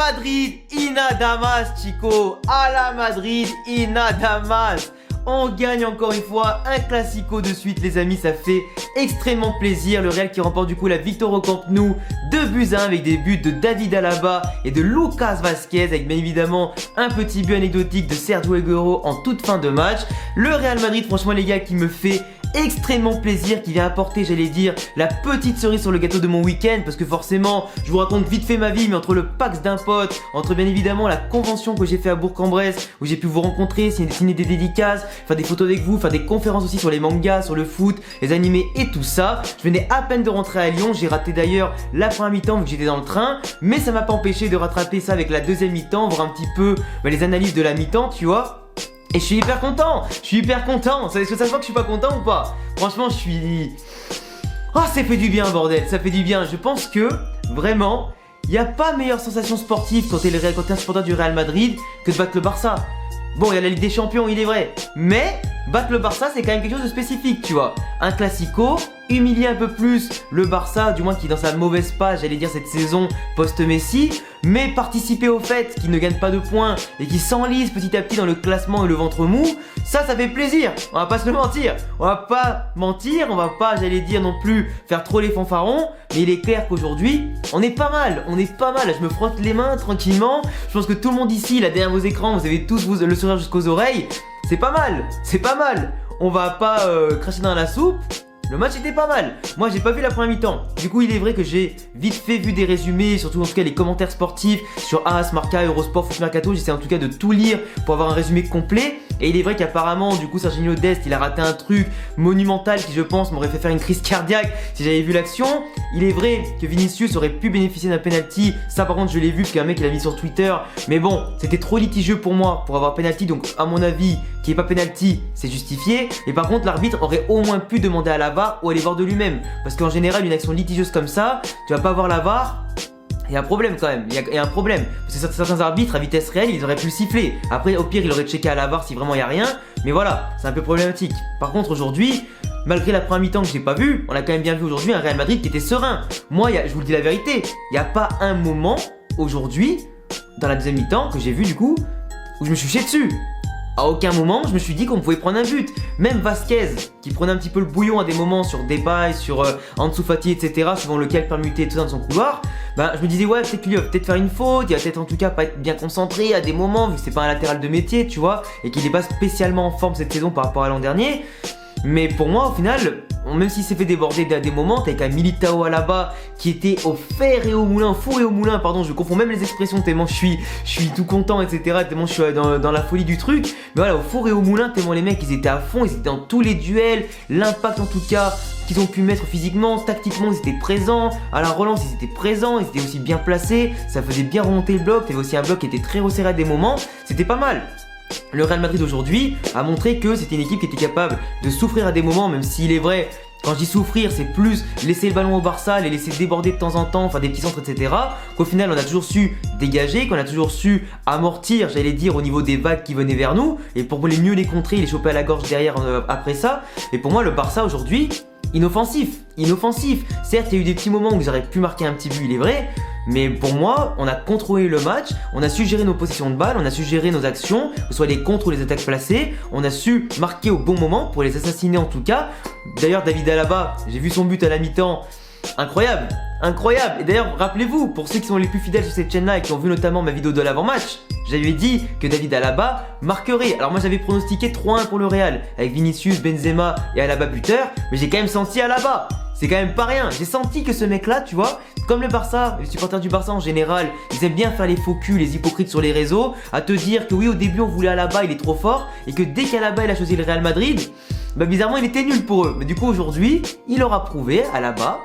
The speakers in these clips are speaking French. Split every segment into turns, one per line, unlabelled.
Madrid, Inadamas, Chico. A la Madrid, Inadamas. On gagne encore une fois un classico de suite, les amis, ça fait extrêmement plaisir. Le Real qui remporte du coup la victoire au Camp Nou, 2-1 avec des buts de David Alaba et de Lucas Vazquez, avec bien évidemment un petit but anecdotique de Sergio Aguero en toute fin de match. Le Real Madrid, franchement les gars, qui me fait extrêmement plaisir, qui vient apporter, j'allais dire, la petite cerise sur le gâteau de mon week-end, parce que forcément, je vous raconte vite fait ma vie, mais entre le Pax d'un pote, entre bien évidemment la convention que j'ai fait à Bourg-en-Bresse, où j'ai pu vous rencontrer, signer des dédicaces, faire des photos avec vous, faire des conférences aussi sur les mangas, sur le foot, les animés et tout ça. Je venais à peine de rentrer à Lyon, j'ai raté d'ailleurs la première mi-temps vu que j'étais dans le train, mais ça m'a pas empêché de rattraper ça avec la deuxième mi-temps, voir un petit peu les analyses de la mi-temps, tu vois. Et je suis hyper content, Est-ce que ça se voit que je suis pas content ou pas? Franchement, je suis... Oh, ça fait du bien, bordel, ça fait du bien. Je pense que, vraiment, il n'y a pas meilleure sensation sportive quand t'es un supporter du Real Madrid que de battre le Barça. Bon, il y a la Ligue des Champions, il est vrai, mais battre le Barça, c'est quand même quelque chose de spécifique, tu vois. Un classico, humilier un peu plus le Barça, du moins qui est dans sa mauvaise passe, j'allais dire cette saison post-Messi, mais participer au fait qu'il ne gagne pas de points et qu'il s'enlise petit à petit dans le classement et le ventre mou, ça fait plaisir, on va pas se le mentir. On va pas, j'allais dire non plus faire trop les fanfarons, mais il est clair qu'aujourd'hui, on est pas mal, je me frotte les mains tranquillement, je pense que tout le monde ici, là derrière vos écrans, vous avez tous le sourire jusqu'aux oreilles, c'est pas mal, on va pas cracher dans la soupe. Le match était pas mal. Moi, j'ai pas vu la première mi-temps. Du coup, il est vrai que j'ai vite fait vu des résumés, surtout en tout cas les commentaires sportifs sur AS, Marca, Eurosport, Foot Mercato. J'essaie en tout cas de tout lire pour avoir un résumé complet. Et il est vrai qu'apparemment, du coup, Serginho Dest, il a raté un truc monumental qui, je pense, m'aurait fait faire une crise cardiaque si j'avais vu l'action. Il est vrai que Vinicius aurait pu bénéficier d'un penalty. Ça, par contre, je l'ai vu parce qu'un mec, il a mis sur Twitter. Mais bon, c'était trop litigieux pour moi pour avoir penalty. Donc, à mon avis, qu'il n'y ait pas penalty, c'est justifié. Et par contre, l'arbitre aurait au moins pu demander à la VAR ou aller voir de lui-même. Parce qu'en général, une action litigieuse comme ça, tu vas pas voir la VAR. Il y a un problème quand même, il y a un problème. Parce que certains arbitres à vitesse réelle, ils auraient pu le siffler. Après, au pire, il aurait checké à la VAR si vraiment il n'y a rien. Mais voilà, c'est un peu problématique. Par contre, aujourd'hui, malgré la première mi-temps que j'ai pas vu, on a quand même bien vu aujourd'hui un Real Madrid qui était serein. Moi, je vous le dis la vérité, il n'y a pas un moment aujourd'hui, dans la deuxième mi-temps, que j'ai vu du coup, où je me suis chié dessus. À aucun moment, je me suis dit qu'on pouvait prendre un but. Même Vazquez, qui prenait un petit peu le bouillon à des moments sur Depay, sur Ansu Fati, etc., suivant lequel permuter tout ça dans son couloir, je me disais, ouais, peut-être qu'il va peut-être faire une faute, il va peut-être en tout cas pas être bien concentré à des moments, vu que c'est pas un latéral de métier, tu vois, et qu'il est pas spécialement en forme cette saison par rapport à l'an dernier. Mais pour moi, au final, même s'il s'est fait déborder à des moments, t'as qu'un Militao Alaba qui était au fer et au moulin, au four et au moulin, pardon, je confonds même les expressions tellement je suis tout content, etc., tellement je suis dans la folie du truc. Mais voilà, au four et au moulin, tellement les mecs, ils étaient à fond, ils étaient dans tous les duels, l'impact en tout cas qu'ils ont pu mettre physiquement, tactiquement, ils étaient présents, à la relance, ils étaient présents, ils étaient aussi bien placés, ça faisait bien remonter le bloc, t'avais aussi un bloc qui était très resserré à des moments, c'était pas mal. Le Real Madrid aujourd'hui a montré que c'était une équipe qui était capable de souffrir à des moments, même s'il est vrai, quand je dis souffrir, c'est plus laisser le ballon au Barça, les laisser déborder de temps en temps, faire des petits centres, etc. Qu'au final, on a toujours su dégager, qu'on a toujours su amortir, j'allais dire, au niveau des vagues qui venaient vers nous, et pour mieux les contrer, les choper à la gorge derrière après ça. Et pour moi, le Barça aujourd'hui, inoffensif. Certes, il y a eu des petits moments où j'aurais pu marquer un petit but, il est vrai, mais pour moi, on a contrôlé le match, on a su gérer nos possessions de balles, on a su gérer nos actions, que ce soit les contres ou les attaques placées, on a su marquer au bon moment pour les assassiner en tout cas. D'ailleurs, David Alaba, j'ai vu son but à la mi-temps, incroyable. Et d'ailleurs, rappelez-vous, pour ceux qui sont les plus fidèles sur cette chaîne-là et qui ont vu notamment ma vidéo de l'avant-match, j'avais dit que David Alaba marquerait. Alors moi j'avais pronostiqué 3-1 pour le Real, avec Vinicius, Benzema et Alaba buteur, mais j'ai quand même senti Alaba. C'est quand même pas rien, j'ai senti que ce mec-là, tu vois, comme le Barça, les supporters du Barça en général, ils aiment bien faire les faux culs, les hypocrites sur les réseaux, à te dire que oui, au début on voulait Alaba, il est trop fort, et que dès qu'Alaba il a choisi le Real Madrid, bizarrement il était nul pour eux. Mais du coup aujourd'hui, il aura prouvé, Alaba,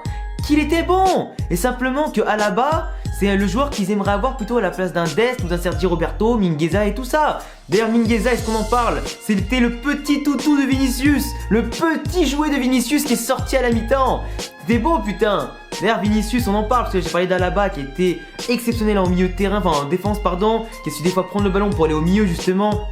qu'il était bon. Et simplement que Alaba, c'est le joueur qu'ils aimeraient avoir plutôt à la place d'un Dest ou d'un Sergi Roberto, Mingueza et tout ça. D'ailleurs Mingueza, est-ce qu'on en parle? C'était le petit toutou de Vinicius, le petit jouet de Vinicius qui est sorti à la mi-temps. C'était beau putain. D'ailleurs Vinicius, on en parle parce que j'ai parlé d'Alaba qui était exceptionnel en milieu de terrain, enfin en défense pardon, qui a su des fois prendre le ballon pour aller au milieu justement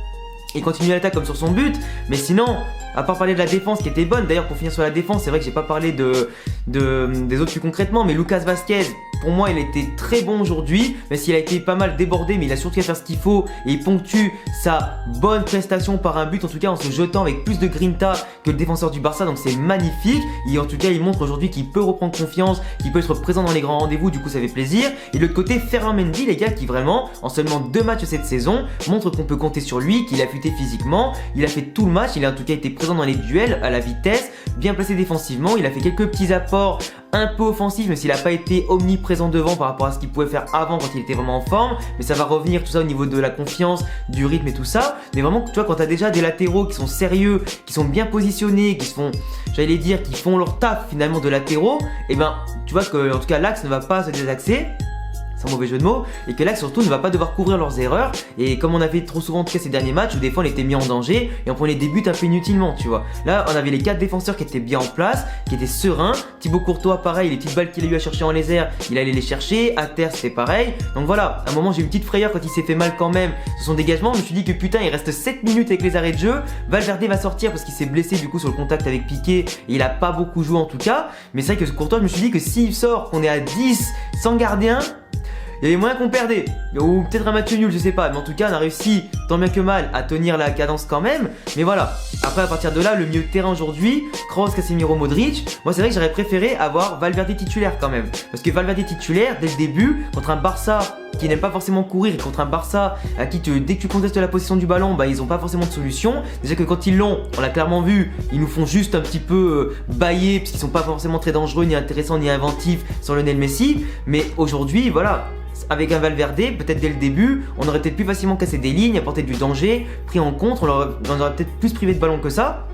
et continuer l'attaque comme sur son but. Mais sinon, à part parler de la défense qui était bonne, d'ailleurs pour finir sur la défense, c'est vrai que j'ai pas parlé des autres plus concrètement, mais Lucas Vazquez, pour moi il a été très bon aujourd'hui, même s'il a été pas mal débordé, mais il a surtout à faire ce qu'il faut et il ponctue sa bonne prestation par un but, en tout cas en se jetant avec plus de grinta que le défenseur du Barça, donc c'est magnifique. Et en tout cas il montre aujourd'hui qu'il peut reprendre confiance, qu'il peut être présent dans les grands rendez-vous, du coup ça fait plaisir. Et de l'autre côté, Ferland Mendy, les gars, qui vraiment en seulement 2 matchs cette saison montre qu'on peut compter sur lui, qu'il a affûté physiquement, il a fait tout le match, il a en tout cas été présent dans les duels à la vitesse, bien placé défensivement, il a fait quelques petits apports un peu offensifs, même s'il n'a pas été omniprésent devant par rapport à ce qu'il pouvait faire avant quand il était vraiment en forme, mais ça va revenir tout ça au niveau de la confiance, du rythme et tout ça. Mais vraiment, tu vois, quand tu as déjà des latéraux qui sont sérieux, qui sont bien positionnés, qui se font, j'allais dire, qui font leur taf finalement de latéraux, et ben tu vois que en tout cas l'axe ne va pas se désaxer, sans mauvais jeu de mots, et que l'axe surtout ne va pas devoir couvrir leurs erreurs. Et comme on a fait trop souvent en tout cas ces derniers matchs où des fois on était mis en danger et on prenait des buts un peu inutilement, tu vois. Là on avait les 4 défenseurs qui étaient bien en place, qui étaient sereins. Thibaut Courtois pareil, les petites balles qu'il a eu à chercher en les airs, il allait les chercher, à terre c'était pareil. Donc voilà, à un moment j'ai eu une petite frayeur quand il s'est fait mal quand même sur son dégagement. Je me suis dit que putain, il reste 7 minutes avec les arrêts de jeu, Valverde va sortir parce qu'il s'est blessé du coup sur le contact avec Piqué et il a pas beaucoup joué en tout cas. Mais c'est vrai que Courtois, je me suis dit que s'il sort, qu'on est à 10 sans gardien, il y avait moyen qu'on perdait, ou peut-être un match nul, je sais pas, mais en tout cas on a réussi tant bien que mal à tenir la cadence quand même. Mais voilà, après à partir de là, le milieu de terrain aujourd'hui, Kroos, Casemiro, Modric, moi c'est vrai que j'aurais préféré avoir Valverde titulaire quand même, parce que Valverde titulaire dès le début contre un Barça qui n'aime pas forcément courir, et contre un Barça à qui dès que tu contestes la possession du ballon, bah ils ont pas forcément de solution. Déjà que quand ils l'ont, on l'a clairement vu, ils nous font juste un petit peu bailler parce qu'ils sont pas forcément très dangereux, ni intéressants, ni inventifs sur Lionel Messi. Mais aujourd'hui, voilà, avec un Valverde, peut-être dès le début, on aurait peut-être plus facilement cassé des lignes, apporté du danger, pris en compte, on aurait peut-être plus privé de ballon que ça.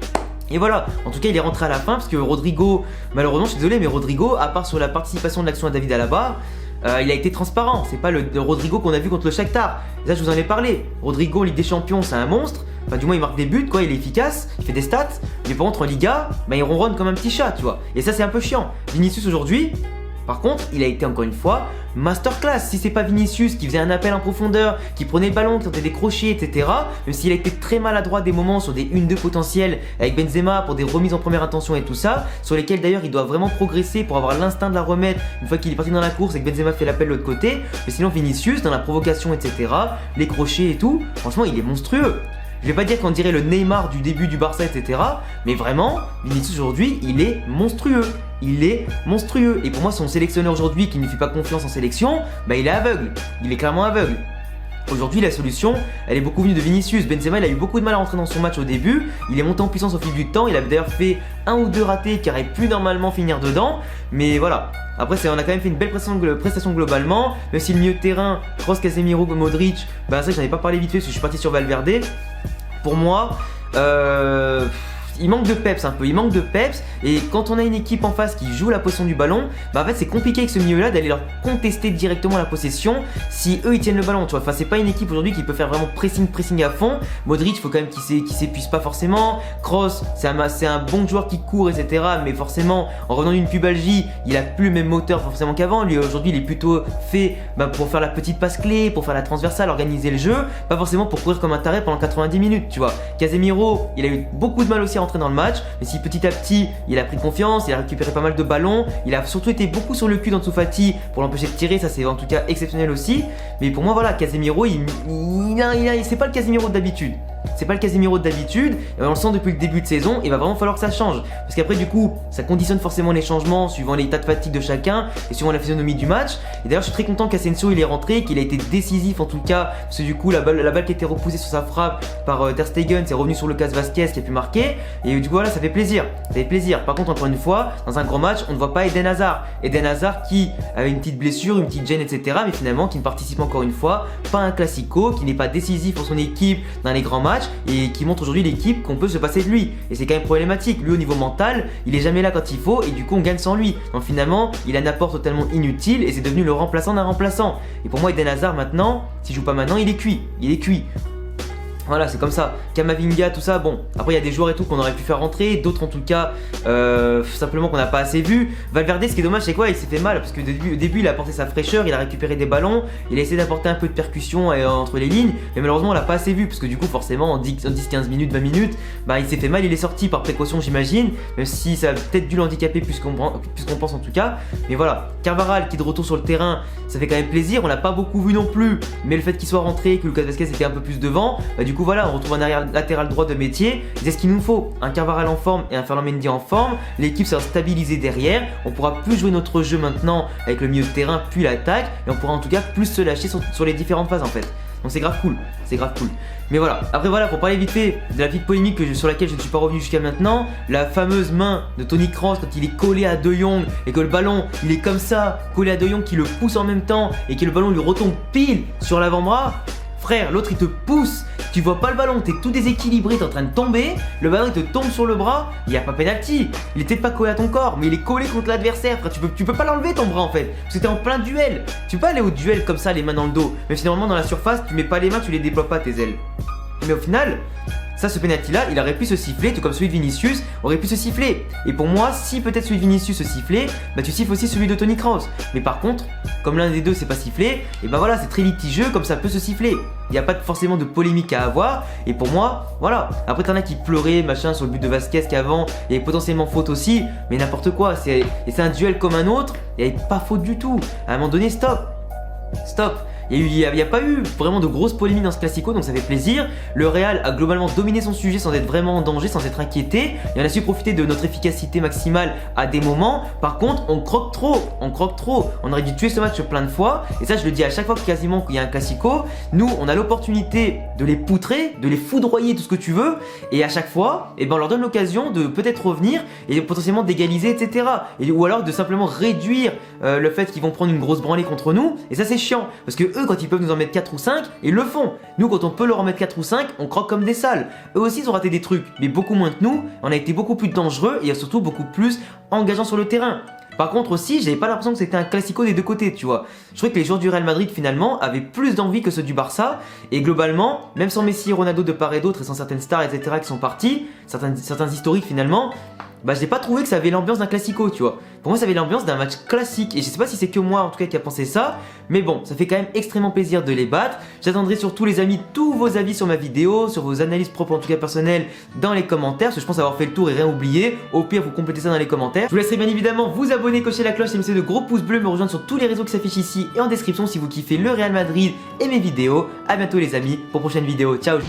Et voilà, en tout cas il est rentré à la fin parce que Rodrigo, malheureusement je suis désolé, mais Rodrigo, à part sur la participation de l'action à David Alaba, il a été transparent. C'est pas le Rodrigo qu'on a vu contre le Shakhtar. Ça je vous en ai parlé. Rodrigo en Ligue des Champions c'est un monstre. Enfin du moins il marque des buts quoi, il est efficace, il fait des stats. Mais par contre en Liga, bah, il ronronne comme un petit chat tu vois. Et ça c'est un peu chiant. Vinicius aujourd'hui, par contre, il a été encore une fois masterclass. Si c'est pas Vinicius qui faisait un appel en profondeur, qui prenait le ballon, qui tentait des crochets, etc. Même s'il a été très maladroit des moments sur des 1-2 potentiels avec Benzema pour des remises en première intention et tout ça, sur lesquels d'ailleurs il doit vraiment progresser pour avoir l'instinct de la remettre une fois qu'il est parti dans la course et que Benzema fait l'appel de l'autre côté. Mais sinon Vinicius dans la provocation, etc. Les crochets et tout, franchement il est monstrueux. Je vais pas dire qu'on dirait le Neymar du début du Barça, etc. Mais vraiment, Vinicius aujourd'hui, il est monstrueux. Il est monstrueux. Et pour moi, son sélectionneur aujourd'hui qui ne fait pas confiance en sélection, bah il est aveugle. Il est clairement aveugle. Aujourd'hui, la solution, elle est beaucoup venue de Vinicius. Benzema, il a eu beaucoup de mal à rentrer dans son match au début. Il est monté en puissance au fil du temps. Il a d'ailleurs fait 1 ou 2 ratés qui auraient pu normalement finir dedans. Mais voilà. Après, on a quand même fait une belle prestation globalement. Même si le milieu de terrain, Kroos, Casemiro, Modric, bah ça, j'en ai pas parlé vite fait parce que je suis parti sur Valverde. Pour moi, il manque de peps un peu, il manque de peps. Et quand on a une équipe en face qui joue la possession du ballon, bah en fait c'est compliqué avec ce milieu là d'aller leur contester directement la possession si eux ils tiennent le ballon, tu vois. Enfin c'est pas une équipe aujourd'hui qui peut faire vraiment pressing à fond. Modric, il faut quand même qu'il s'épuise pas forcément. Kroos, c'est un bon joueur qui court, etc. Mais forcément en revenant d'une pubalgie, il a plus le même moteur forcément qu'avant. Lui aujourd'hui il est plutôt fait pour faire la petite passe clé, pour faire la transversale, organiser le jeu, pas forcément pour courir comme un taré pendant 90 minutes, tu vois. Casemiro, il a eu beaucoup de mal aussi à rentrer dans le match, mais si petit à petit il a pris confiance, il a récupéré pas mal de ballons, il a surtout été beaucoup sur le cul d'Ansu Fati pour l'empêcher de tirer, ça c'est en tout cas exceptionnel aussi. Mais pour moi voilà, Casemiro, c'est pas le Casemiro d'habitude. C'est pas le Casemiro d'habitude, et on le sent depuis le début de saison, il va vraiment falloir que ça change. Parce qu'après du coup, ça conditionne forcément les changements suivant l'état de fatigue de chacun et suivant la physionomie du match. Et d'ailleurs je suis très content qu'Asensio il est rentré, qu'il a été décisif en tout cas, parce que du coup la balle qui a été repoussée sur sa frappe par Ter Stegen, c'est revenu sur Lucas Vazquez qui a pu marquer. Et du coup voilà, ça fait plaisir. Ça fait plaisir. Par contre encore une fois, dans un grand match, on ne voit pas Eden Hazard. Eden Hazard qui avait une petite blessure, une petite gêne, etc. Mais finalement qui ne participe encore une fois pas à un classico, qui n'est pas décisif pour son équipe dans les grands matchs et qui montre aujourd'hui l'équipe qu'on peut se passer de lui. Et c'est quand même problématique. Lui au niveau mental, il est jamais là quand il faut et du coup on gagne sans lui. Donc finalement, il a un apport totalement inutile et c'est devenu le remplaçant d'un remplaçant. Et pour moi Eden Hazard maintenant, s'il joue pas maintenant, il est cuit. Il est cuit. Voilà, c'est comme ça. Kamavinga, tout ça, bon. Après, il y a des joueurs et tout qu'on aurait pu faire rentrer, d'autres en tout cas, simplement qu'on n'a pas assez vu. Valverde, ce qui est dommage, c'est quoi? Il s'est fait mal parce que au début, il a apporté sa fraîcheur, il a récupéré des ballons, il a essayé d'apporter un peu de percussion entre les lignes, mais malheureusement, on l'a pas assez vu parce que du coup, forcément, en 10-15 minutes, 20 minutes, bah, il s'est fait mal, il est sorti par précaution, j'imagine, même si ça a peut-être dû l'handicaper plus qu'on pense en tout cas. Mais voilà, Carvajal qui est de retour sur le terrain, ça fait quand même plaisir. On l'a pas beaucoup vu non plus, mais le fait qu'il soit rentré, que Lucas Vazquez était un peu plus devant, bah, du coup voilà, on retrouve un arrière latéral droit de métier. C'est ce qu'il nous faut, un Carvajal en forme et un Ferland Mendy en forme. L'équipe sera stabilisée derrière, on pourra plus jouer notre jeu maintenant avec le milieu de terrain puis l'attaque, et on pourra en tout cas plus se lâcher sur les différentes phases en fait. Donc c'est grave cool, c'est grave cool. Mais voilà, après voilà, pour parler vite fait de la petite polémique sur laquelle je ne suis pas revenu jusqu'à maintenant, la fameuse main de Toni Kroos quand il est collé à De Jong et que le ballon il est comme ça, collé à De Jong qui le pousse en même temps et que le ballon lui retombe pile sur l'avant-bras. Frère, l'autre il te pousse, tu vois pas le ballon, t'es tout déséquilibré, t'es en train de tomber, le ballon il te tombe sur le bras, il y a pas pénalty, il est peut-être pas collé à ton corps, mais il est collé contre l'adversaire, frère, tu peux pas l'enlever ton bras en fait, parce que t'es en plein duel, tu peux pas aller au duel comme ça les mains dans le dos, mais finalement dans la surface, tu mets pas les mains, tu les déploies pas tes ailes. Mais au final, ça, ce penalty là, il aurait pu se siffler, tout comme celui de Vinicius aurait pu se siffler. Et pour moi, si peut-être celui de Vinicius se sifflait, bah tu siffles aussi celui de Toni Kroos. Mais par contre, comme l'un des deux s'est pas sifflé, et bah voilà, c'est très litigieux, comme ça peut se siffler. Il n'y a pas forcément de polémique à avoir. Et pour moi, voilà. Après, t'en as qui pleuraient, machin, sur le but de Vasquez qu'avant, il y avait potentiellement faute aussi, mais n'importe quoi. Et c'est un duel comme un autre, il n'y avait pas faute du tout. À un moment donné, stop. Stop. Il n'y a pas eu vraiment de grosses polémiques dans ce Classico, donc ça fait plaisir. Le Real a globalement dominé son sujet sans être vraiment en danger, sans être inquiété. Et on a su profiter de notre efficacité maximale à des moments. Par contre, on croque trop, On aurait dû tuer ce match plein de fois. Et ça, je le dis à chaque fois quasiment qu'il y a un Classico. Nous, on a l'opportunité de les poutrer, de les foudroyer, tout ce que tu veux. Et à chaque fois, on leur donne l'occasion de peut-être revenir et potentiellement d'égaliser, etc. Ou alors de simplement réduire le fait qu'ils vont prendre une grosse branlée contre nous. Et ça, c'est chiant. Parce que eux, quand ils peuvent nous en mettre 4 ou 5, ils le font. Nous, quand on peut leur en mettre 4 ou 5, on croque comme des salles. Eux aussi, ils ont raté des trucs, mais beaucoup moins que nous. On a été beaucoup plus dangereux et surtout beaucoup plus engageants sur le terrain. Par contre aussi, j'avais pas l'impression que c'était un classico des deux côtés, tu vois. Je trouvais que les joueurs du Real Madrid finalement avaient plus d'envie que ceux du Barça. Et globalement, même sans Messi et Ronaldo de part et d'autre et sans certaines stars, etc. qui sont partis, certains historiques finalement, bah j'ai pas trouvé que ça avait l'ambiance d'un classico, tu vois. Pour moi, ça avait l'ambiance d'un match classique. Et je sais pas si c'est que moi, en tout cas, qui a pensé ça. Mais bon, ça fait quand même extrêmement plaisir de les battre. J'attendrai surtout, les amis, tous vos avis sur ma vidéo, sur vos analyses propres, en tout cas personnelles, dans les commentaires. Parce que je pense avoir fait le tour et rien oublié. Au pire, vous complétez ça dans les commentaires. Je vous laisserai bien évidemment vous abonner, cocher la cloche et laisser de gros pouces bleus, me rejoindre sur tous les réseaux qui s'affichent ici et en description si vous kiffez le Real Madrid et mes vidéos. A bientôt, les amis, pour une prochaine vidéo. Ciao.